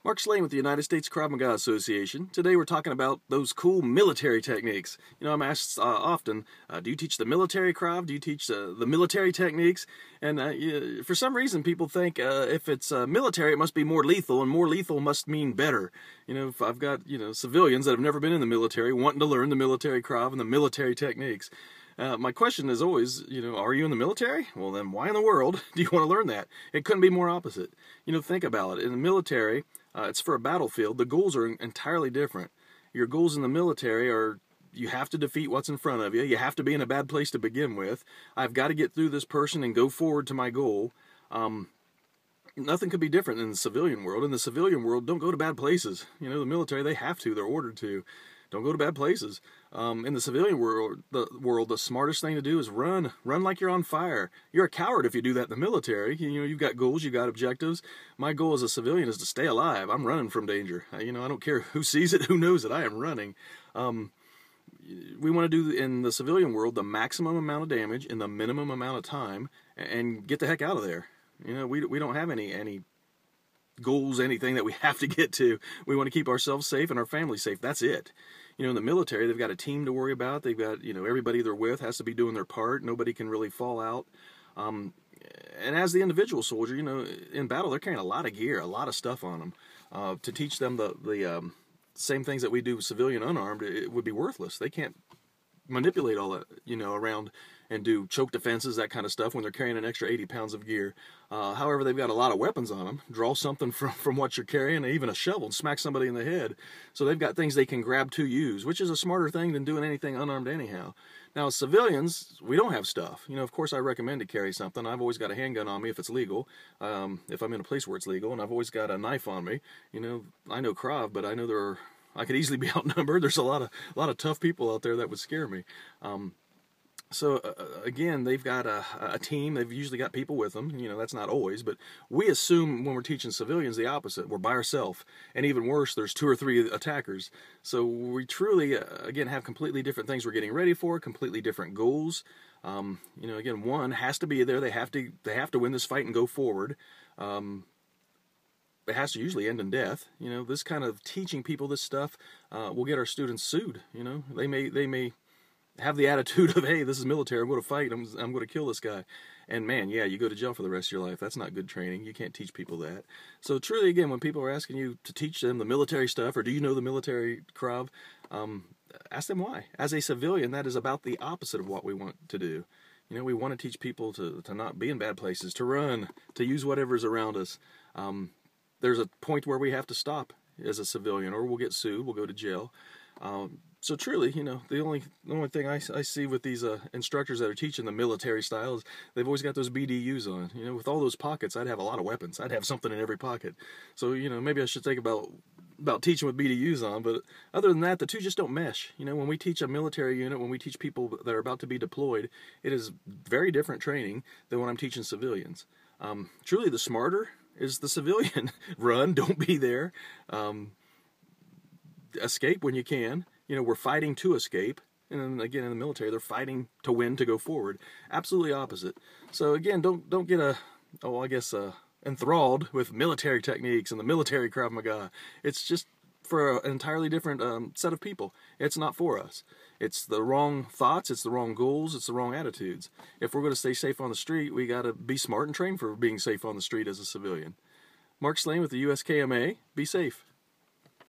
Mark Slane with the United States Krav Maga Association. Today we're talking about those cool military techniques. You know, I'm asked often, do you teach the military Krav? Do you teach the military techniques? And for some reason people think if it's military it must be more lethal, and more lethal must mean better. You know, if I've got, civilians that have never been in the military wanting to learn the military Krav and the military techniques. My question is always, are you in the military? Well, then why in the world do you want to learn that? It couldn't be more opposite. Think about it. In the military, it's for a battlefield. The goals are entirely different. Your goals in the military are you have to defeat what's in front of you. You have to be in a bad place to begin with. I've got to get through this person and go forward to my goal. Nothing could be different in the civilian world. In the civilian world, don't go to bad places. The military, they have to. They're ordered to. Don't go to bad places. In the civilian world, the smartest thing to do is run. Run like you're on fire. You're a coward if you do that in the military. You've got goals, you've got objectives. My goal as a civilian is to stay alive. I'm running from danger. I don't care who sees it, who knows it. I am running. We want to do in the civilian world the maximum amount of damage in the minimum amount of time and get the heck out of there. We don't have any goals, anything that we have to get to. We want to keep ourselves safe and our family safe. That's it. In the military, they've got a team to worry about. They've got, everybody they're with has to be doing their part. Nobody can really fall out. And as the individual soldier, in battle, they're carrying a lot of gear, a lot of stuff on them. To teach them the same things that we do civilian unarmed, it would be worthless. They can't manipulate all that, around and do choke defenses, that kind of stuff, when they're carrying an extra 80 pounds of gear. However, they've got a lot of weapons on them. Draw something from what you're carrying, even a shovel, and smack somebody in the head. So they've got things they can grab to use, which is a smarter thing than doing anything unarmed anyhow. Now, as civilians, we don't have stuff. Of course, I recommend to carry something. I've always got a handgun on me if it's legal, if I'm in a place where it's legal, and I've always got a knife on me. I know Krav, but I know I could easily be outnumbered. There's a lot of tough people out there that would scare me. So again, they've got a team. They've usually got people with them. That's not always, but we assume when we're teaching civilians the opposite. We're by ourselves, and even worse, there's 2 or 3 attackers. So we truly, again, have completely different things we're getting ready for, completely different goals. Again, one has to be there. They have to win this fight and go forward. It has to usually end in death. This kind of teaching people this stuff will get our students sued. They may have the attitude of, hey, this is military, I'm going to fight, I'm going to kill this guy. And man, yeah, you go to jail for the rest of your life. That's not good training. You can't teach people that. So truly, again, when people are asking you to teach them the military stuff, or do you know the military Krav, ask them why. As a civilian, that is about the opposite of what we want to do. We want to teach people to not be in bad places, to run, to use whatever's around us. There's a point where we have to stop as a civilian, or we'll get sued, we'll go to jail. So truly, the only thing I see with these instructors that are teaching the military style is they've always got those BDUs on. With all those pockets, I'd have a lot of weapons. I'd have something in every pocket. So, maybe I should think about teaching with BDUs on. But other than that, the two just don't mesh. When we teach a military unit, when we teach people that are about to be deployed, it is very different training than when I'm teaching civilians. Truly, the smarter is the civilian. Run, don't be there. Escape when you can. We're fighting to escape. And then again, in the military, they're fighting to win, to go forward. Absolutely opposite. So again, don't get enthralled with military techniques and the military Krav Maga. It's just for an entirely different set of people. It's not for us. It's the wrong thoughts, it's the wrong goals, it's the wrong attitudes. If we're going to stay safe on the street, we got to be smart and train for being safe on the street as a civilian. Mark Slane with the USKMA. Be safe.